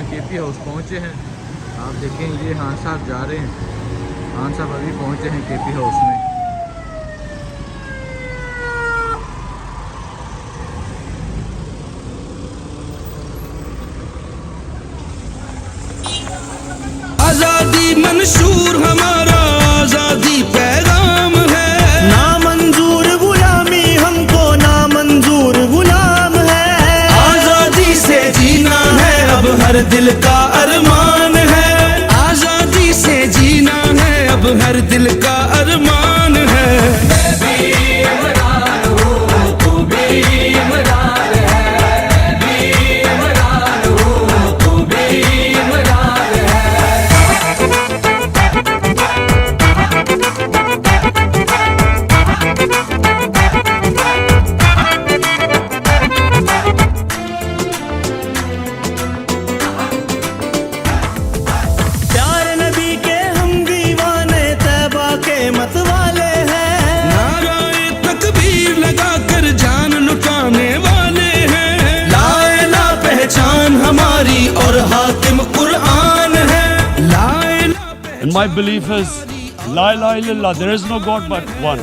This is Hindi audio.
यहाँ केपी हाउस पहुँचे हैं। आप देखें ये खान साहब जा रहे हैं, खान साहब अभी पहुँचे हैं केपी हाउस में। आजादी मंशूर हमारा आजादी पैगाम है, ना मंजूर गुलामी हमको, ना मंजूर गुलाम है। आजादी से जीना है अब हर दिल का अरमान है, आजादी से जीना है अब हर दिल का अरमान है। And my belief is, La ilaha illallah, there is no God but one.